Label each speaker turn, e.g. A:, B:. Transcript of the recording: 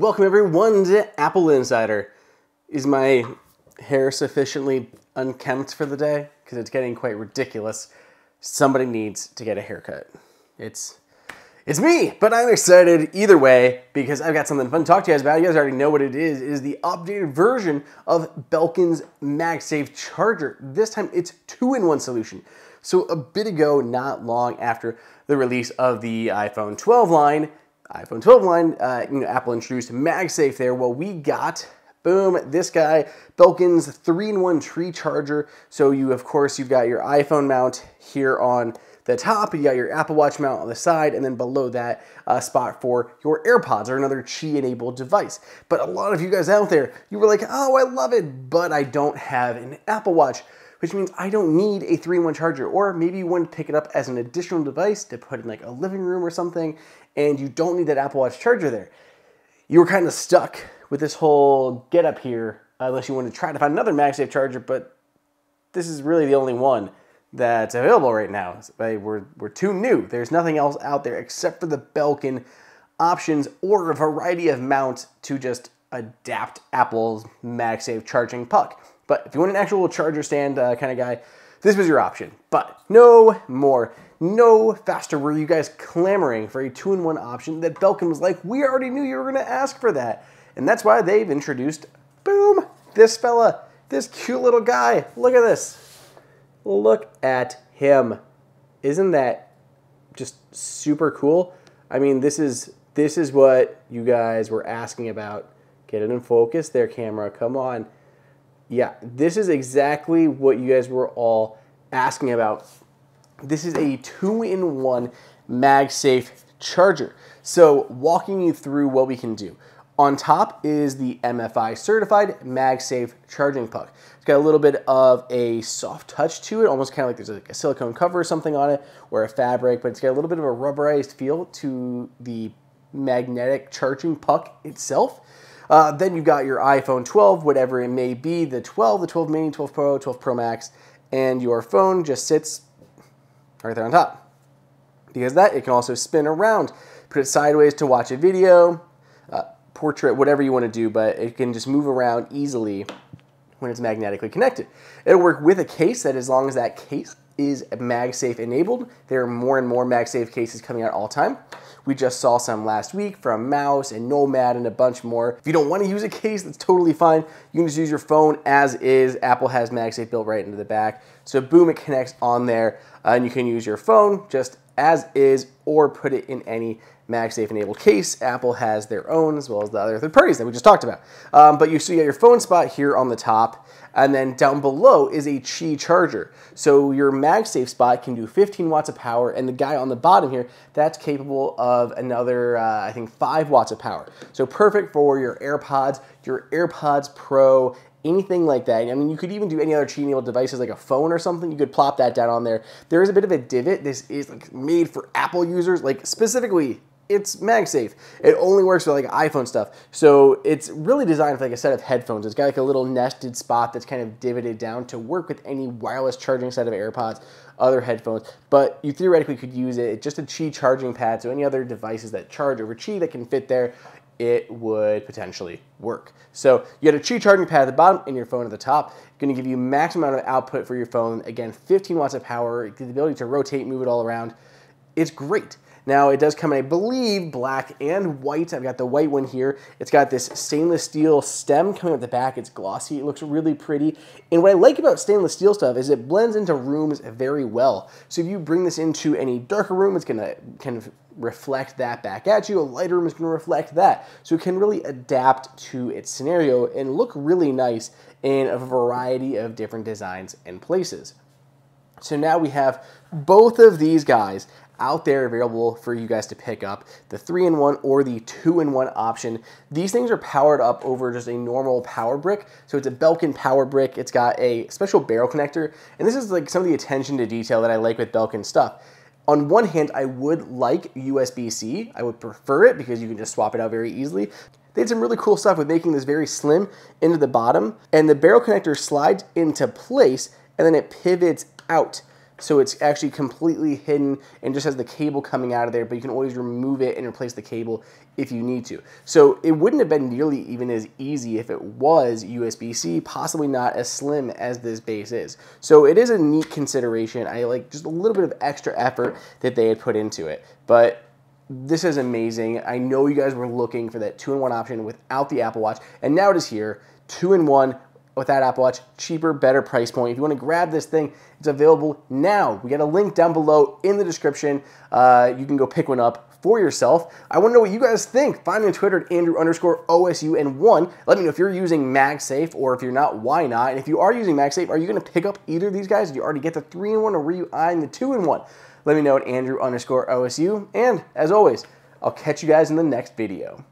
A: Welcome everyone to Apple Insider. Is my hair sufficiently unkempt for the day? Because it's getting quite ridiculous. Somebody needs to get a haircut. It's me, but I'm excited either way because I've got something fun to talk to you guys about. You guys already know what it is. It is the updated version of Belkin's MagSafe charger. This time it's 2-in-1 solution. So a bit ago, not long after the release of the iPhone 12 line, Apple introduced MagSafe there. Well, we got, boom, this guy, Belkin's 3-in-1 tree charger. So you've got your iPhone mount here on the top, you got your Apple Watch mount on the side, and then below that, a spot for your AirPods or another Qi-enabled device. But a lot of you guys out there, you were like, oh, I love it, but I don't have an Apple Watch, which means I don't need a 3-in-1 charger. Or maybe you want to pick it up as an additional device to put in like a living room or something, and you don't need that Apple Watch charger there. You were kind of stuck with this whole get up here, unless you want to try to find another MagSafe charger, but this is really the only one that's available right now. We're too new. There's nothing else out there except for the Belkin options or a variety of mounts to just adapt Apple's MagSafe charging puck. But if you want an actual charger stand kind of guy, this was your option. But no more, no faster were you guys clamoring for a 2-in-1 option that Belkin was like, we already knew you were going to ask for that. And that's why they've introduced, boom, this fella, this cute little guy. Look at this. Look at him. Isn't that just super cool? I mean, this is what you guys were asking about. Get it in focus there, camera. Come on. Yeah, this is exactly what you guys were all asking about. This is a 2-in-1 MagSafe charger. So walking you through what we can do. On top is the MFI certified MagSafe charging puck. It's got a little bit of a soft touch to it, almost kind of like there's like a silicone cover or something on it, or a fabric, but it's got a little bit of a rubberized feel to the magnetic charging puck itself. Then you've got your iPhone 12, whatever it may be, the 12, the 12 mini, 12 Pro, 12 Pro Max, and your phone just sits right there on top. Because of that, it can also spin around, put it sideways to watch a video, portrait, whatever you want to do, but it can just move around easily when it's magnetically connected. It'll work with a case that as long as that case is MagSafe enabled. There are more and more MagSafe cases coming out all the time. We just saw some last week from Mouse and Nomad and a bunch more. If you don't want to use a case, that's totally fine. You can just use your phone as is. Apple has MagSafe built right into the back. So boom, it connects on there, and you can use your phone just as is or put it in any MagSafe enabled case. Apple has their own as well as the other third parties that we just talked about. But you see your phone spot here on the top, and then down below is a Qi charger. So your MagSafe spot can do 15 watts of power, and the guy on the bottom here, that's capable of another, I think 5 watts of power. So perfect for your AirPods Pro, anything like that. I mean, you could even do any other Qi-enabled devices like a phone or something. You could plop that down on there. There is a bit of a divot. This is like made for Apple users, like specifically it's MagSafe. It only works for like iPhone stuff. So it's really designed for like a set of headphones. It's got like a little nested spot that's kind of divoted down to work with any wireless charging set of AirPods, other headphones. But you theoretically could use it. It's just a Qi charging pad. So any other devices that charge over Qi that can fit there, it would potentially work. So you got a Qi charging pad at the bottom and your phone at the top. Going to give you maximum amount of output for your phone. Again, 15 watts of power, the ability to rotate, move it all around. It's great. Now, it does come in, I believe, black and white. I've got the white one here. It's got this stainless steel stem coming at the back. It's glossy. It looks really pretty. And what I like about stainless steel stuff is it blends into rooms very well. So if you bring this into any darker room, it's going to kind of reflect that back at you. A lighter room is going to reflect that. So it can really adapt to its scenario and look really nice in a variety of different designs and places. So now we have both of these guys out there available for you guys to pick up, the 3-in-1 or the 2-in-1 option. These things are powered up over just a normal power brick. So it's a Belkin power brick. It's got a special barrel connector. And this is like some of the attention to detail that I like with Belkin stuff. On one hand, I would like USB-C. I would prefer it because you can just swap it out very easily. They did some really cool stuff with making this very slim into the bottom, and the barrel connector slides into place and then it pivots out. so it's actually completely hidden and just has the cable coming out of there, but you can always remove it and replace the cable if you need to. So it wouldn't have been nearly even as easy if it was USB-C, possibly not as slim as this base is. So it is a neat consideration. I like just a little bit of extra effort that they had put into it, but this is amazing. I know you guys were looking for that 2-in-1 option without the Apple Watch, and now it is here, 2-in-1 with that Apple Watch, cheaper, better price point. If you want to grab this thing, it's available now. We got a link down below in the description. You can go pick one up for yourself. I want to know what you guys think. Find me on Twitter at Andrew_OSU1. Let me know if you're using MagSafe, or if you're not, why not? And if you are using MagSafe, are you going to pick up either of these guys? Did you already get the 3-in-1, or were you eyeing the 2-in-1? Let me know at Andrew_OSU. And as always, I'll catch you guys in the next video.